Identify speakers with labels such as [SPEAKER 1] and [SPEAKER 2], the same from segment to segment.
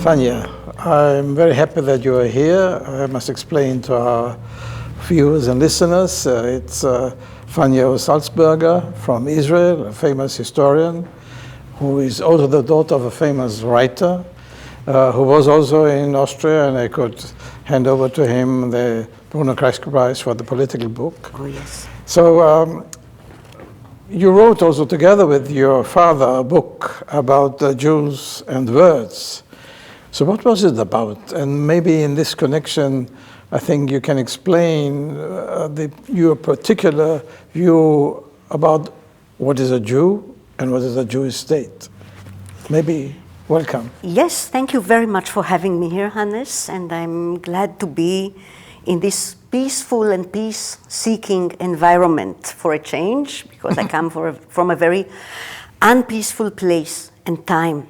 [SPEAKER 1] Fania, I'm very happy that you are here. I must explain to our viewers and listeners, it's Fania Oz-Salzberger from Israel, a famous historian, who is also the daughter of a famous writer, who was also in Austria, and I could hand over to him the Bruno Kreisky Prize for the political book.
[SPEAKER 2] Oh, yes.
[SPEAKER 1] So you wrote also together with your father a book about the Jews and words. So what was it about? And maybe in this connection, I think you can explain your particular view about what is a Jew and what is a Jewish state. Maybe, welcome.
[SPEAKER 2] Yes, thank you very much for having me here, Hannes, and I'm glad to be in this peaceful and peace-seeking environment for a change, because I come from a very unpeaceful place and time.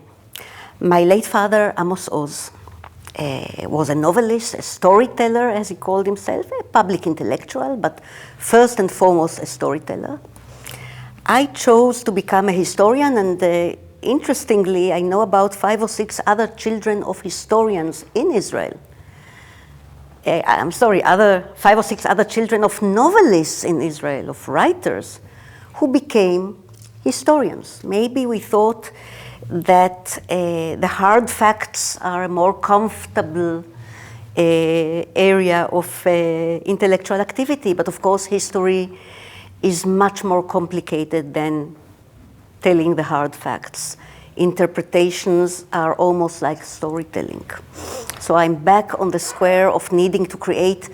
[SPEAKER 2] My late father, Amos Oz, was a novelist, a storyteller, as he called himself, a public intellectual, but first and foremost a storyteller. I chose to become a historian, and interestingly, I know about 5 or 6 other children of historians in Israel. 5 or 6 other children of novelists in Israel, of writers, who became historians. Maybe we thought that the hard facts are a more comfortable area of intellectual activity, but of course history is much more complicated than telling the hard facts. Interpretations are almost like storytelling. So I'm back on the square of needing to create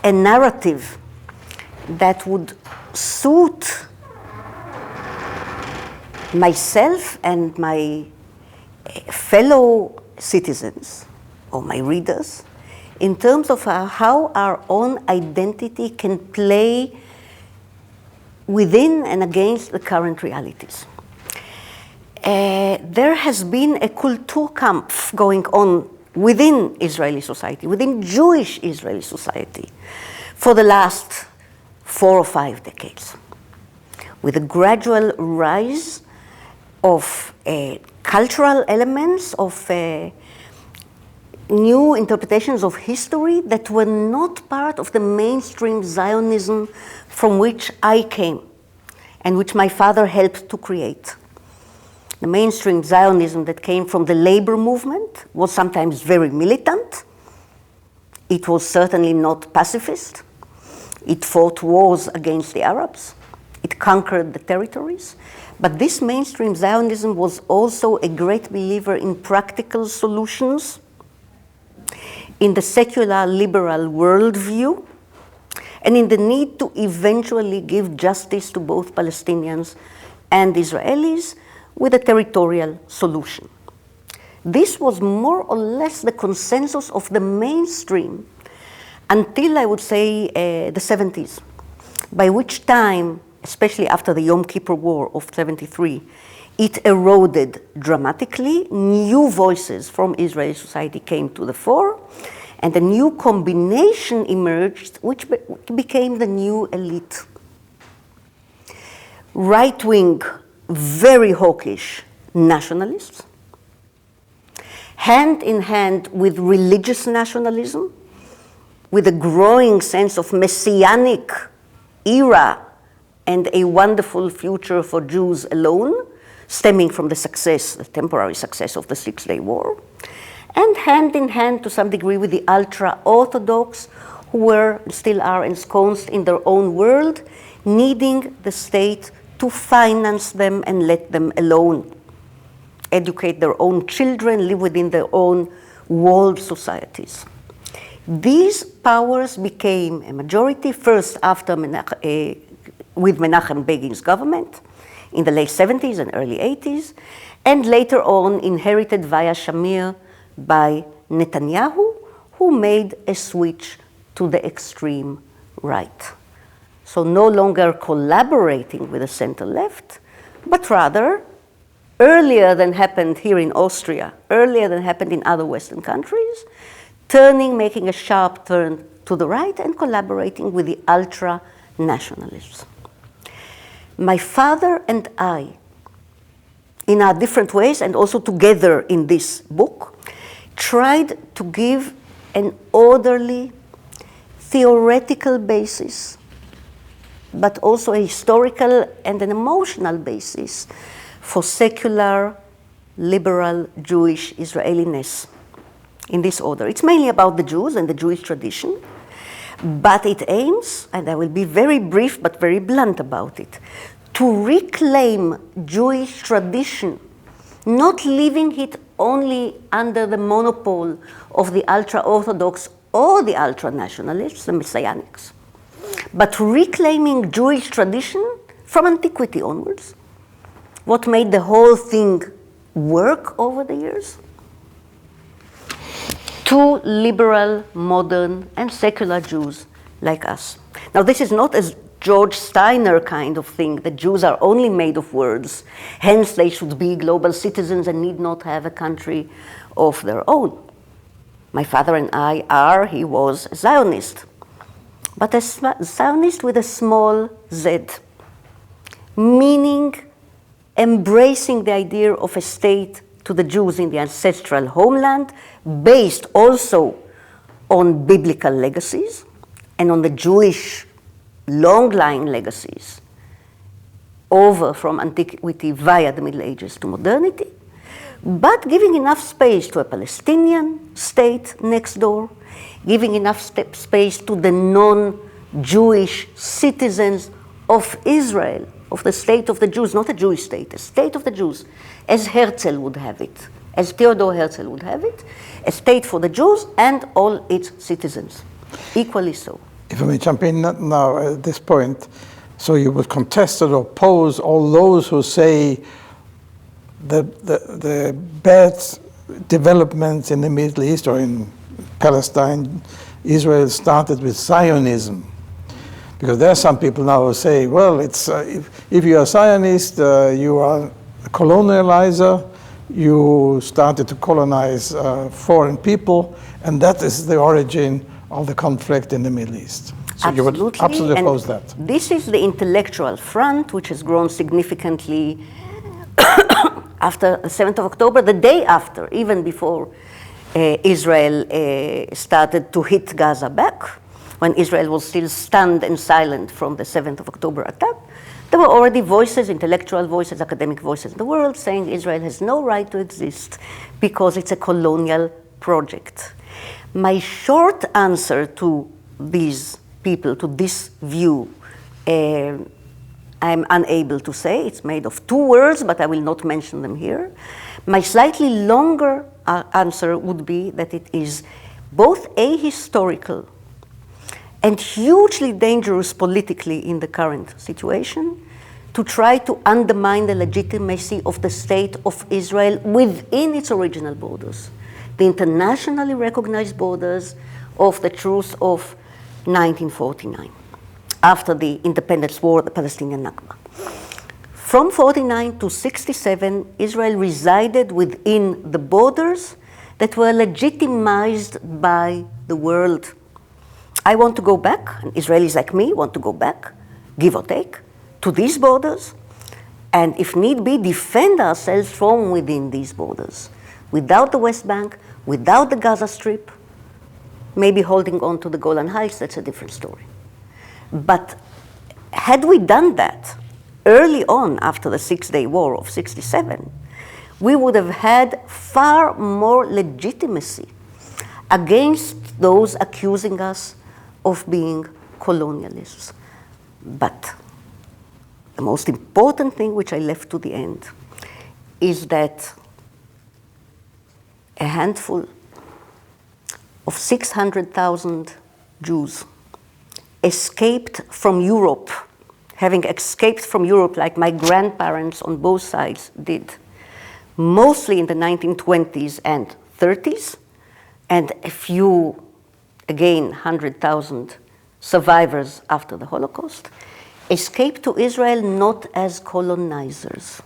[SPEAKER 2] a narrative that would suit myself and my fellow citizens, or my readers, in terms of how our own identity can play within and against the current realities. There has been a Kulturkampf going on within Israeli society, within Jewish Israeli society, for the last 4 or 5 decades, with a gradual rise of cultural elements, of new interpretations of history that were not part of the mainstream Zionism from which I came and which my father helped to create. The mainstream Zionism that came from the labor movement was sometimes very militant. It was certainly not pacifist. It fought wars against the Arabs. It conquered the territories. But this mainstream Zionism was also a great believer in practical solutions, in the secular liberal worldview, and in the need to eventually give justice to both Palestinians and Israelis with a territorial solution. This was more or less the consensus of the mainstream until, I would say, the 70s, by which time, especially after the Yom Kippur War of 73, it eroded dramatically. New voices from Israeli society came to the fore, and a new combination emerged, which became the new elite. Right-wing, very hawkish nationalists, hand in hand with religious nationalism, with a growing sense of messianic era and a wonderful future for Jews alone, stemming from the success, the temporary success of the Six-Day War, and hand in hand to some degree with the ultra-Orthodox, who were, still are ensconced in their own world, needing the state to finance them and let them alone, educate their own children, live within their own walled societies. These powers became a majority first after with Menachem Begin's government in the late 70s and early 80s, and later on inherited via Shamir by Netanyahu, who made a switch to the extreme right. So no longer collaborating with the center-left, but rather, earlier than happened here in Austria, earlier than happened in other Western countries, making a sharp turn to the right and collaborating with the ultra-nationalists. My father and I, in our different ways, and also together in this book, tried to give an orderly, theoretical basis, but also a historical and an emotional basis for secular, liberal, Jewish Israeliness in this order. It's mainly about the Jews and the Jewish tradition, but it aims, and I will be very brief but very blunt about it, to reclaim Jewish tradition, not leaving it only under the monopole of the ultra-Orthodox or the ultra-nationalists, the Messianics, but reclaiming Jewish tradition from antiquity onwards. What made the whole thing work over the years? To liberal, modern, and secular Jews like us. Now, this is not a George Steiner kind of thing, that Jews are only made of words, hence they should be global citizens and need not have a country of their own. My father and I he was a Zionist, but a Zionist with a small z, meaning embracing the idea of a state to the Jews in the ancestral homeland, based also on biblical legacies and on the Jewish long-lying legacies over from antiquity via the Middle Ages to modernity, but giving enough space to a Palestinian state next door, giving enough space to the non-Jewish citizens of Israel, of the state of the Jews, not a Jewish state, a state of the Jews, as Herzl would have it, as Theodor Herzl would have it, a state for the Jews and all its citizens, equally so.
[SPEAKER 1] If I may jump in now at this point, so you would contest or oppose all those who say the bad developments in the Middle East or in Palestine, Israel started with Zionism. Because there are some people now who say, well, it's if you are a Zionist, you are a colonializer, you started to colonize foreign people, and that is the origin of the conflict in the Middle East. So
[SPEAKER 2] Absolutely.
[SPEAKER 1] You would absolutely oppose that.
[SPEAKER 2] This is the intellectual front, which has grown significantly after the 7th of October, the day after, even before Israel started to hit Gaza back, when Israel was still stunned and silent from the 7th of October attack. There were already voices, intellectual voices, academic voices in the world saying Israel has no right to exist because it's a colonial project. My short answer to these people, to this view, I'm unable to say. It's made of two words, but I will not mention them here. My slightly longer answer would be that it is both ahistorical and hugely dangerous politically in the current situation to try to undermine the legitimacy of the state of Israel within its original borders, the internationally recognized borders of the truce of 1949, after the independence war, the Palestinian Nakba. From 49 to 67, Israel resided within the borders that were legitimized by the world. I want to go back, and Israelis like me want to go back, give or take, to these borders, and if need be, defend ourselves from within these borders, without the West Bank, without the Gaza Strip, maybe holding on to the Golan Heights, that's a different story. But had we done that early on after the Six-Day War of 67, we would have had far more legitimacy against those accusing us of being colonialists. But the most important thing, which I left to the end, is that a handful of 600,000 Jews escaped from Europe, having escaped from Europe like my grandparents on both sides did, mostly in the 1920s and 30s, and a few, again, 100,000 survivors after the Holocaust, escaped to Israel not as colonizers,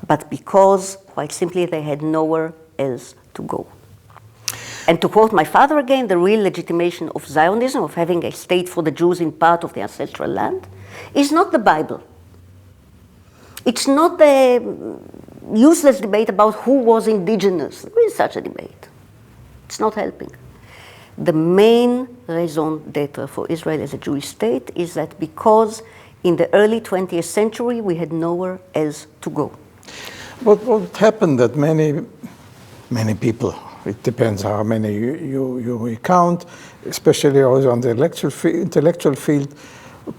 [SPEAKER 2] but because, quite simply, they had nowhere else to go. And to quote my father again, the real legitimation of Zionism, of having a state for the Jews in part of the ancestral land, is not the Bible. It's not the useless debate about who was indigenous. There is such a debate. It's not helping. The main raison d'etre for Israel as a Jewish state is that because in the early 20th century we had nowhere else to go.
[SPEAKER 1] What happened that many people, it depends how many you count, especially also on the intellectual field,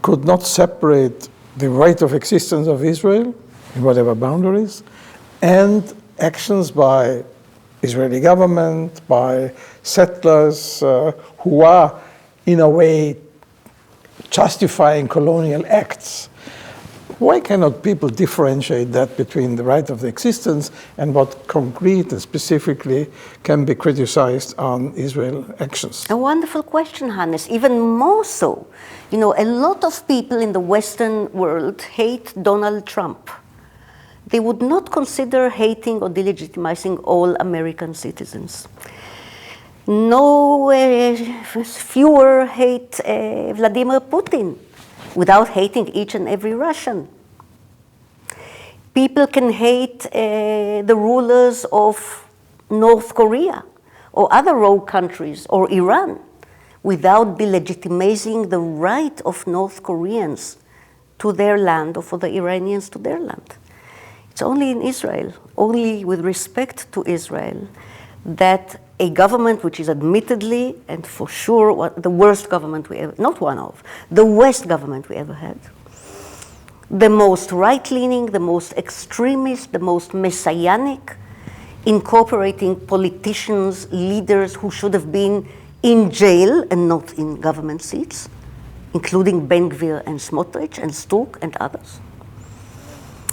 [SPEAKER 1] could not separate the right of existence of Israel, in whatever boundaries, and actions by Israeli government, by settlers who are, in a way, justifying colonial acts. Why cannot people differentiate that between the right of the existence and what concrete and specifically can be criticized on Israel actions?
[SPEAKER 2] A wonderful question, Hannes. Even more so. You know, a lot of people in the Western world hate Donald Trump. They would not consider hating or delegitimizing all American citizens. Fewer hate Vladimir Putin without hating each and every Russian. People can hate the rulers of North Korea or other rogue countries or Iran without delegitimizing the right of North Koreans to their land or for the Iranians to their land. It's only in Israel, only with respect to Israel, that a government which is admittedly and for sure the worst government we ever, not one of, the worst government we ever had, the most right-leaning, the most extremist, the most messianic, incorporating politicians, leaders who should have been in jail and not in government seats, including Ben-Gvir and Smotrich and Stuk and others.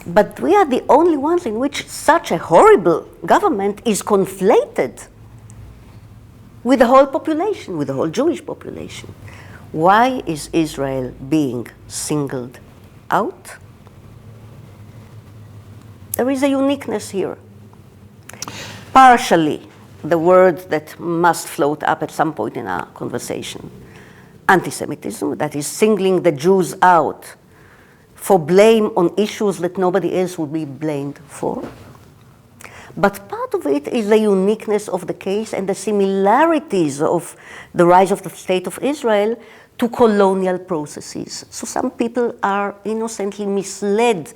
[SPEAKER 2] But we are the only ones in which such a horrible government is conflated with the whole population, with the whole Jewish population. Why is Israel being singled out? There is a uniqueness here. Partially, the word that must float up at some point in our conversation, anti-Semitism, that is singling the Jews out for blame on issues that nobody else would be blamed for. But part of it is the uniqueness of the case and the similarities of the rise of the State of Israel to colonial processes. So some people are innocently misled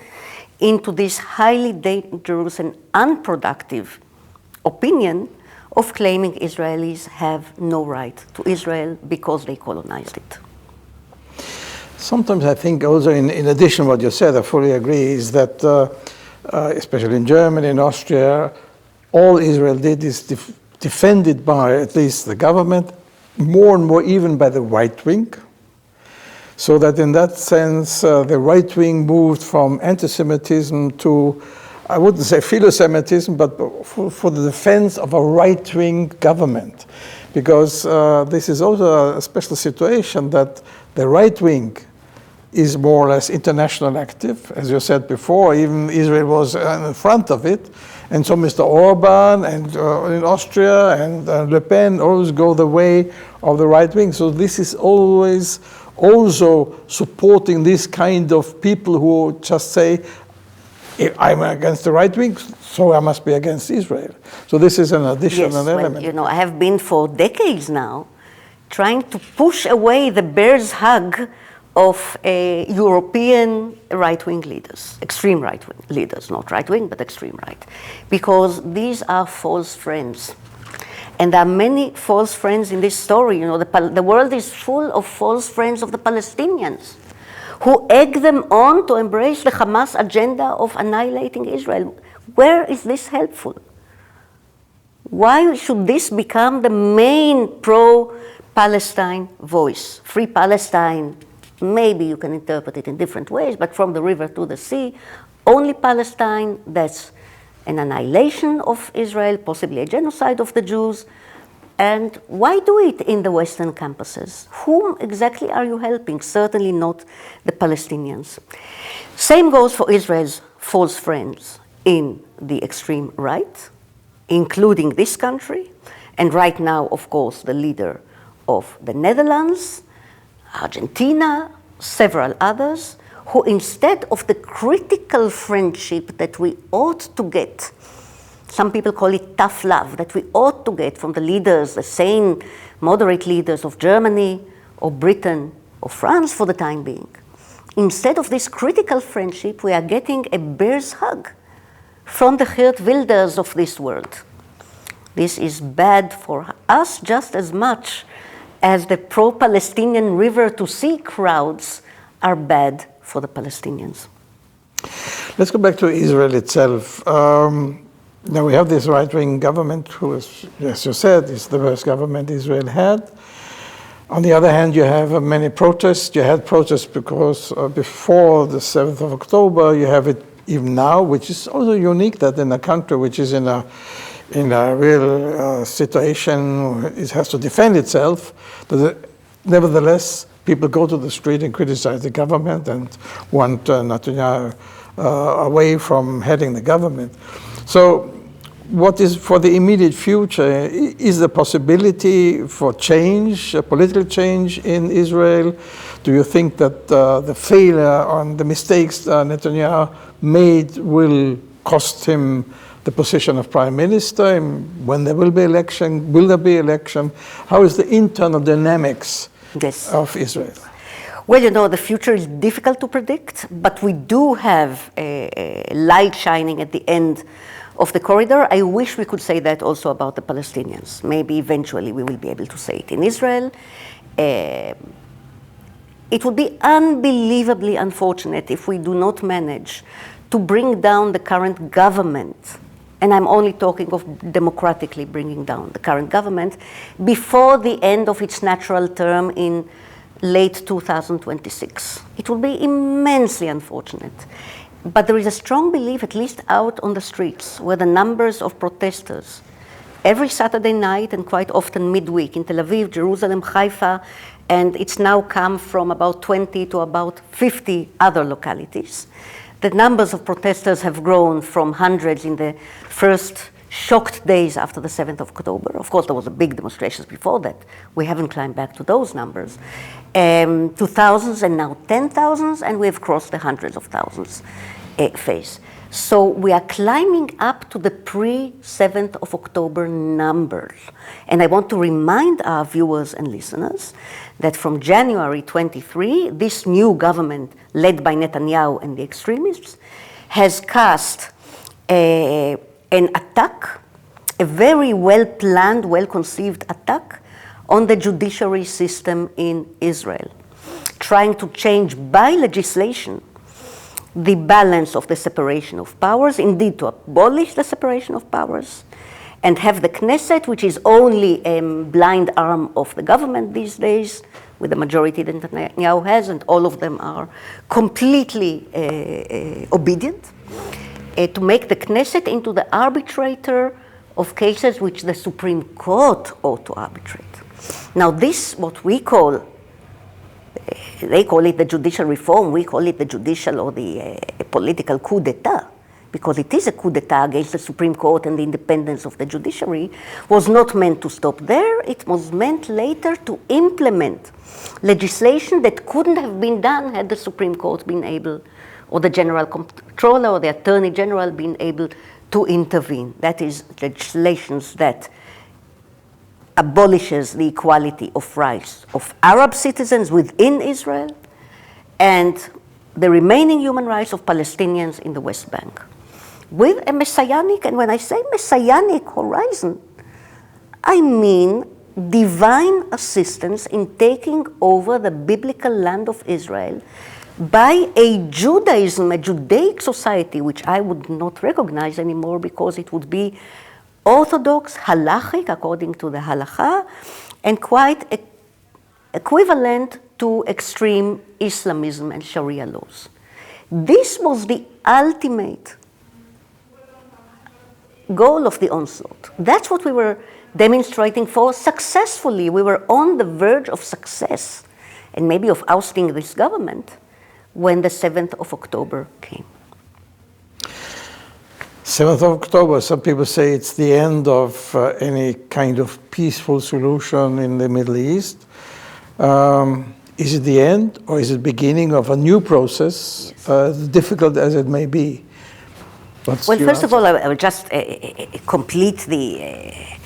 [SPEAKER 2] into this highly dangerous and unproductive opinion of claiming Israelis have no right to Israel because they colonized it.
[SPEAKER 1] Sometimes I think also in addition to what you said, I fully agree, is that especially in Germany and Austria, all Israel did is defended by at least the government, more and more even by the right wing. So that in that sense, the right wing moved from anti-Semitism to, I wouldn't say philo-Semitism, but for the defense of a right-wing government. Because this is also a special situation that the right wing is more or less international active. As you said before, even Israel was in front of it. And so Mr. Orban and in Austria and Le Pen always go the way of the right wing. So this is always also supporting this kind of people who just say, I'm against the right wing, so I must be against Israel. So this is an additional element.
[SPEAKER 2] Well, you know, I have been for decades now trying to push away the bear's hug of European right-wing leaders, extreme right-wing leaders, not right-wing, but extreme right, because these are false friends. And there are many false friends in this story. You know, the world is full of false friends of the Palestinians who egg them on to embrace the Hamas agenda of annihilating Israel. Where is this helpful? Why should this become the main pro-Palestine voice? Free Palestine, maybe you can interpret it in different ways, but from the river to the sea, only Palestine, that's an annihilation of Israel, possibly a genocide of the Jews. And why do it in the Western campuses? Whom exactly are you helping? Certainly not the Palestinians. Same goes for Israel's false friends in the extreme right, including this country, and right now, of course, the leader of the Netherlands, Argentina, several others, who instead of the critical friendship that we ought to get some people call it tough love, that we ought to get from the leaders, the sane, moderate leaders of Germany or Britain or France for the time being. Instead of this critical friendship, we are getting a bear's hug from the Geert Wilders of this world. This is bad for us just as much as the pro-Palestinian river to sea crowds are bad for the Palestinians.
[SPEAKER 1] Let's go back to Israel itself. Now we have this right-wing government who is, as you said, is the worst government Israel had. On the other hand, you have many protests. You had protests because before the 7th of October, you have it even now, which is also unique that in a country which is in a real situation, it has to defend itself. Nevertheless, people go to the street and criticize the government and want Netanyahu away from heading the government. So what is for the immediate future? Is the possibility for change, political change in Israel? Do you think that the failure on the mistakes Netanyahu made will cost him the position of prime minister? When there will be election, will there be election? How is the internal dynamics of Israel?
[SPEAKER 2] Well, you know, the future is difficult to predict, but we do have a light shining at the end of the corridor. I wish we could say that also about the Palestinians. Maybe eventually we will be able to say it in Israel. It would be unbelievably unfortunate if we do not manage to bring down the current government, and I'm only talking of democratically bringing down the current government, before the end of its natural term in late 2026. It will be immensely unfortunate. But there is a strong belief, at least out on the streets, where the numbers of protesters every Saturday night and quite often midweek in Tel Aviv, Jerusalem, Haifa, and it's now come from about 20 to about 50 other localities. The numbers of protesters have grown from hundreds in the first shocked days after the 7th of October. Of course, there was a big demonstrations before that. We haven't climbed back to those numbers. To thousands and now 10,000s, and we have crossed the hundreds of thousands phase. So we are climbing up to the pre-7th of October numbers. And I want to remind our viewers and listeners that from January 23, this new government led by Netanyahu and the extremists has cast an attack, a very well-planned, well-conceived attack on the judiciary system in Israel, trying to change by legislation the balance of the separation of powers, indeed to abolish the separation of powers, and have the Knesset, which is only a blind arm of the government these days, with the majority that Netanyahu has, and all of them are completely obedient, to make the Knesset into the arbitrator of cases which the Supreme Court ought to arbitrate. Now this, what we call, they call it the judicial reform, we call it the judicial or the political coup d'etat, because it is a coup d'etat against the Supreme Court and the independence of the judiciary, was not meant to stop there. It was meant later to implement legislation that couldn't have been done had the Supreme Court been able, or the General Comptroller or the Attorney General been able to intervene. That is, legislations that abolishes the equality of rights of Arab citizens within Israel and the remaining human rights of Palestinians in the West Bank, with a messianic, and when I say messianic horizon, I mean divine assistance in taking over the biblical land of Israel by a Judaism, a Judaic society, which I would not recognize anymore because it would be orthodox, halachic, according to the halakha, and quite equivalent to extreme Islamism and Sharia laws. This was the ultimate goal of the onslaught. That's what we were demonstrating for successfully. We were on the verge of success and maybe of ousting this government when the 7th of October came.
[SPEAKER 1] 7th of October, some people say it's the end of any kind of peaceful solution in the Middle East. Is it the end, or is it the beginning of a new process,
[SPEAKER 2] Yes.
[SPEAKER 1] difficult as it may be?
[SPEAKER 2] Well, first of all, I will just complete the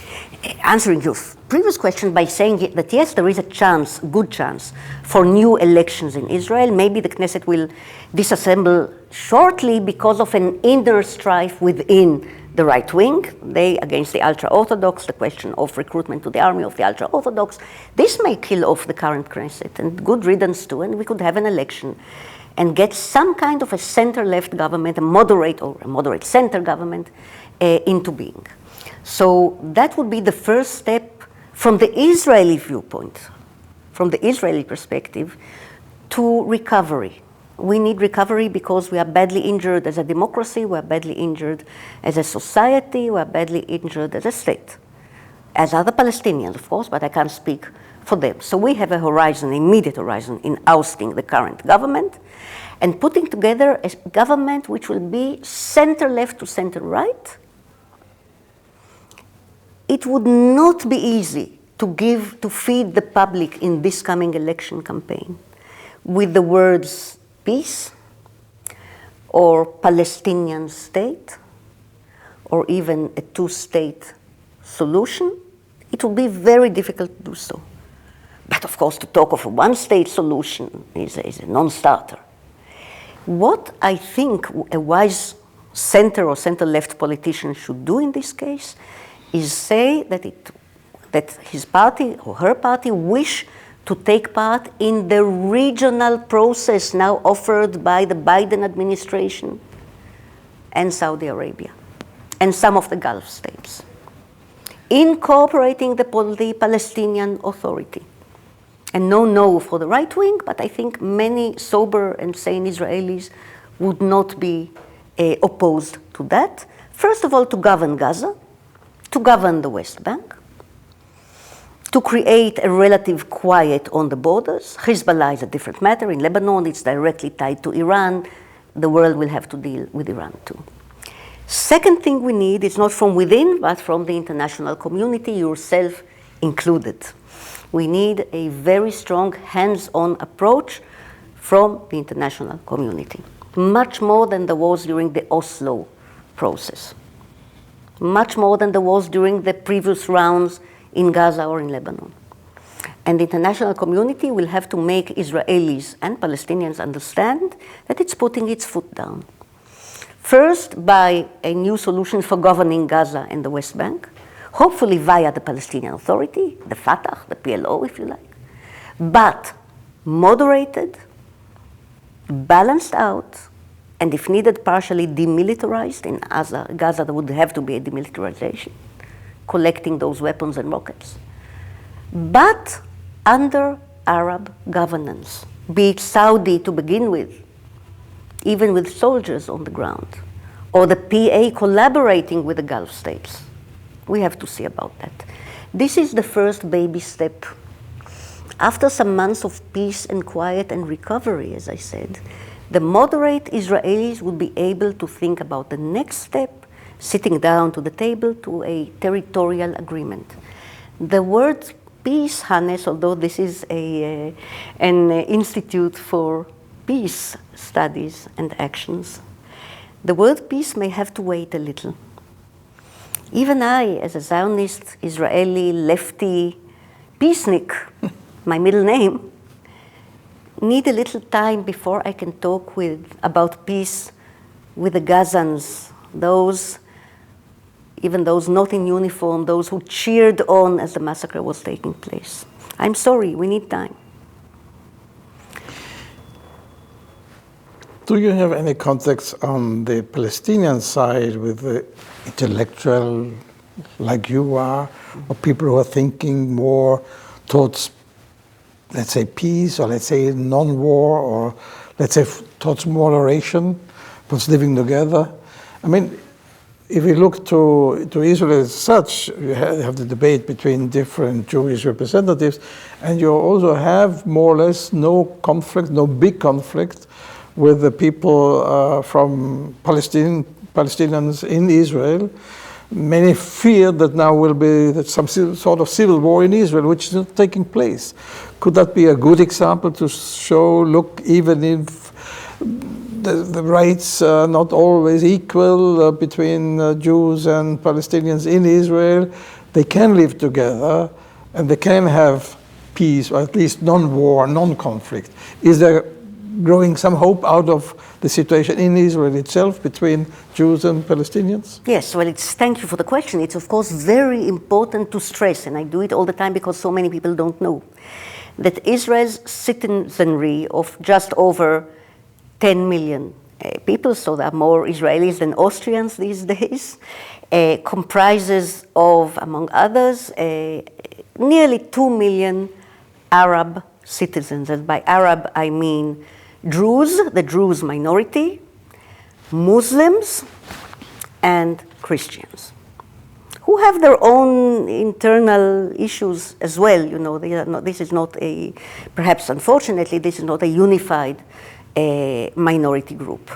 [SPEAKER 2] answering your previous question by saying that yes, there is a chance, good chance, for new elections in Israel. Maybe the Knesset will disassemble shortly because of an inner strife within the right wing, they against the ultra-Orthodox, the question of recruitment to the army of the ultra-Orthodox. This may kill off the current Knesset, and good riddance too, and we could have an election and get some kind of a center-left government, a moderate or a moderate center government into being. So that would be the first step from the Israeli viewpoint, from the Israeli perspective, to recovery. We need recovery because we are badly injured as a democracy, we are badly injured as a society, we are badly injured as a state. As are the Palestinians, of course, but I can't speak for them. So we have a horizon, immediate horizon, in ousting the current government and putting together a government which will be center-left to center-right. It would not be easy to feed the public in this coming election campaign with the words peace, or Palestinian state, or even a two-state solution. It will be very difficult to do so. But of course, to talk of a one-state solution is a non-starter. What I think a wise center or center-left politician should do in this case is say that his party or her party wish to take part in the regional process now offered by the Biden administration and Saudi Arabia and some of the Gulf states, incorporating the Palestinian Authority. And no for the right wing, but I think many sober and sane Israelis would not be opposed to that. First of all, to govern Gaza, to govern the West Bank, to create a relative quiet on the borders. Hezbollah is a different matter. In Lebanon, it's directly tied to Iran. The world will have to deal with Iran too. Second thing we need is not from within, but from the international community, yourself included. We need a very strong hands-on approach from the international community, much more than there was during the Oslo process, much more than there was during the previous rounds in Gaza or in Lebanon. And the international community will have to make Israelis and Palestinians understand that it's putting its foot down. First, by a new solution for governing Gaza and the West Bank, hopefully via the Palestinian Authority, the Fatah, the PLO, if you like, but moderated, balanced out, and if needed, partially demilitarized. In Gaza, there would have to be a demilitarization, collecting those weapons and rockets, but under Arab governance, be it Saudi to begin with, even with soldiers on the ground, or the PA collaborating with the Gulf states. We have to see about that. This is the first baby step. After some months of peace and quiet and recovery, as I said, the moderate Israelis would be able to think about the next step, sitting down to the table to a territorial agreement. The word peace, Hannes, although this is an institute for peace studies and actions, the word peace may have to wait a little. Even I, as a Zionist, Israeli, lefty, peacenik, my middle name, need a little time before I can talk about peace with the Gazans, even those not in uniform, those who cheered on as the massacre was taking place. I'm sorry, we need time.
[SPEAKER 1] Do you have any contacts on the Palestinian side with the intellectual, like you are, or people who are thinking more towards, let's say, peace, or let's say non-war, or let's say towards moderation, towards living together? I mean, if we look to Israel as such, you have the debate between different Jewish representatives, and you also have more or less no conflict, no big conflict with the people from Palestinians in Israel. Many fear that now will be some sort of civil war in Israel, which is not taking place. Could that be a good example to show, look, even if the rights are not always equal between Jews and Palestinians in Israel. They can live together and they can have peace, or at least non-war, non-conflict. Is there growing some hope out of the situation in Israel itself between Jews and Palestinians?
[SPEAKER 2] Yes, well, thank you for the question. It's of course very important to stress, and I do it all the time because so many people don't know, that Israel's citizenry of just over 10 million people, so there are more Israelis than Austrians these days, comprises of, among others, nearly 2 million Arab citizens. And by Arab, I mean Druze, the Druze minority, Muslims, and Christians, who have their own internal issues as well. You know, this is not a, perhaps unfortunately, this is not a unified minority group.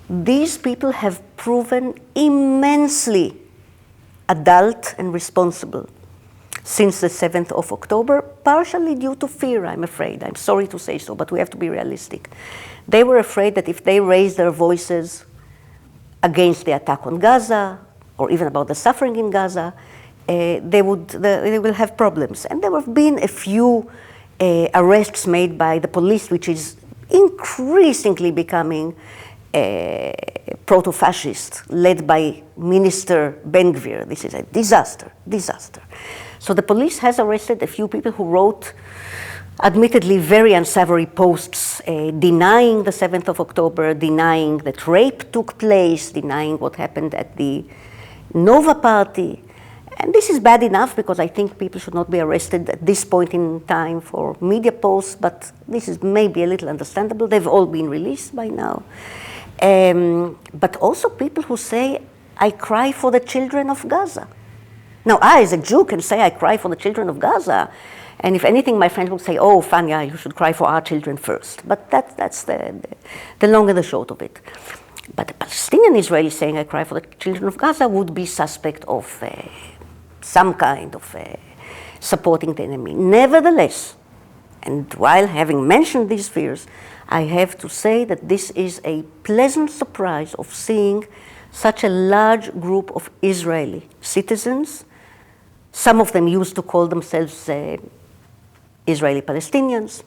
[SPEAKER 2] These people have proven immensely adult and responsible since the 7th of October, partially due to fear, I'm afraid. I'm sorry to say so, but we have to be realistic. They were afraid that if they raised their voices against the attack on Gaza, or even about the suffering in Gaza, they will have problems. And there have been a few arrests made by the police, which is increasingly becoming proto-fascist, led by Minister Ben-Gvir. This is a disaster. So the police has arrested a few people who wrote, admittedly, very unsavory posts denying the 7th of October, denying that rape took place, denying what happened at the Nova party. And this is bad enough because I think people should not be arrested at this point in time for media posts, but this is maybe a little understandable. They've all been released by now. But also people who say, I cry for the children of Gaza. Now, I, as a Jew, can say I cry for the children of Gaza. And if anything, my friends would say, oh, Fania, you should cry for our children first. But that's the long and the short of it. But the Palestinian Israeli saying I cry for the children of Gaza would be suspect of some kind of supporting the enemy. Nevertheless, and while having mentioned these fears, I have to say that this is a pleasant surprise of seeing such a large group of Israeli citizens. Some of them used to call themselves Israeli-Palestinians.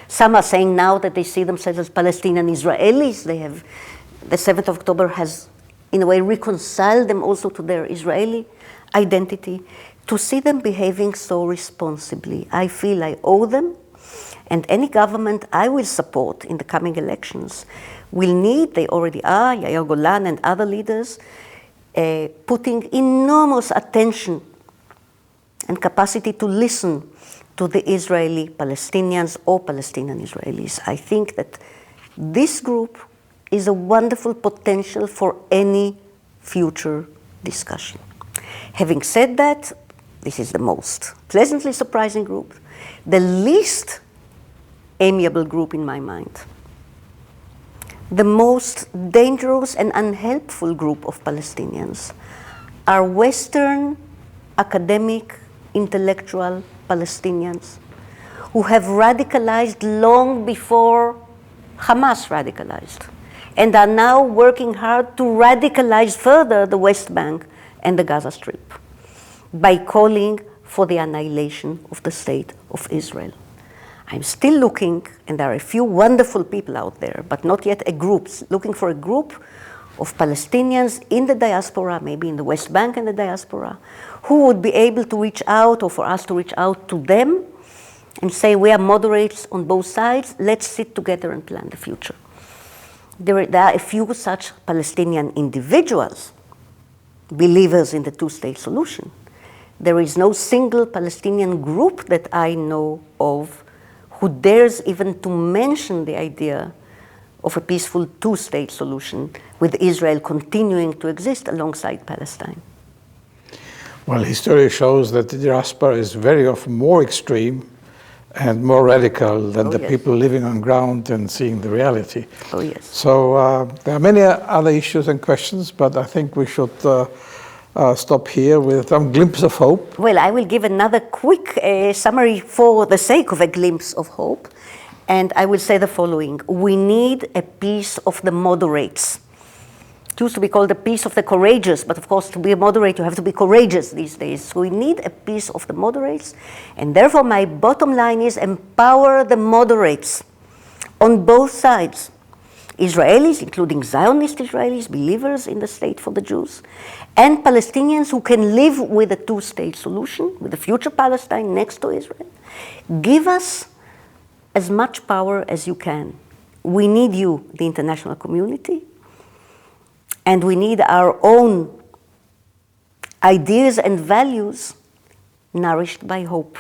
[SPEAKER 2] Some are saying now that they see themselves as Palestinian Israelis. The 7th of October has, in a way, reconciled them also to their Israeli identity. To see them behaving so responsibly, I feel I owe them, and any government I will support in the coming elections will need, they already are, Yair Golan and other leaders, putting enormous attention and capacity to listen to the Israeli Palestinians or Palestinian Israelis. I think that this group is a wonderful potential for any future discussion. Having said that, this is the most pleasantly surprising group, the least amiable group in my mind, the most dangerous and unhelpful group of Palestinians are Western academic, intellectual Palestinians who have radicalized long before Hamas radicalized and are now working hard to radicalize further the West Bank and the Gaza Strip by calling for the annihilation of the state of Israel. I'm still looking, and there are a few wonderful people out there, but not yet a group, looking for a group of Palestinians in the diaspora, maybe in the West Bank and the diaspora, who would be able to reach out, or for us to reach out to them and say, we are moderates on both sides, let's sit together and plan the future. There are a few such Palestinian individuals, believers in the two-state solution. There is no single Palestinian group that I know of who dares even to mention the idea of a peaceful two-state solution with Israel continuing to exist alongside Palestine.
[SPEAKER 1] Well, history shows that the diaspora is very often more extreme and more radical than the people living on ground and seeing the reality.
[SPEAKER 2] Oh, yes.
[SPEAKER 1] So there are many other issues and questions, but I think we should stop here with some glimpse of hope.
[SPEAKER 2] Well, I will give another quick summary for the sake of a glimpse of hope. And I will say the following. We need a peace of the moderates. It used to be called the peace of the courageous, but of course to be a moderate you have to be courageous these days. So we need a peace of the moderates, and therefore my bottom line is empower the moderates on both sides. Israelis, including Zionist Israelis, believers in the state for the Jews, and Palestinians who can live with a two-state solution, with a future Palestine next to Israel. Give us as much power as you can. We need you, the international community, and we need our own ideas and values nourished by hope.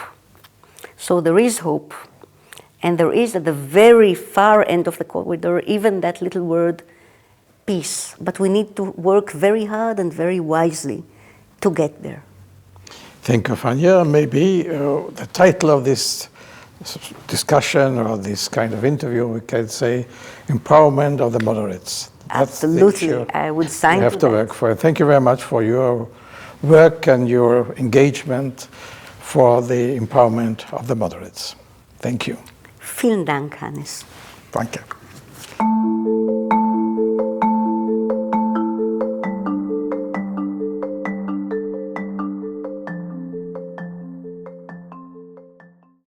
[SPEAKER 2] So there is hope. And there is at the very far end of the corridor even that little word, peace. But we need to work very hard and very wisely to get there.
[SPEAKER 1] Thank you, Fania. Maybe the title of this discussion or this kind of interview, we can say, Empowerment of the Moderates.
[SPEAKER 2] Absolutely, I would sign
[SPEAKER 1] you have to work for it. Thank you very much for your work and your engagement for the empowerment of the moderates. Thank you.
[SPEAKER 2] Vielen Dank, Hannes.
[SPEAKER 1] Danke.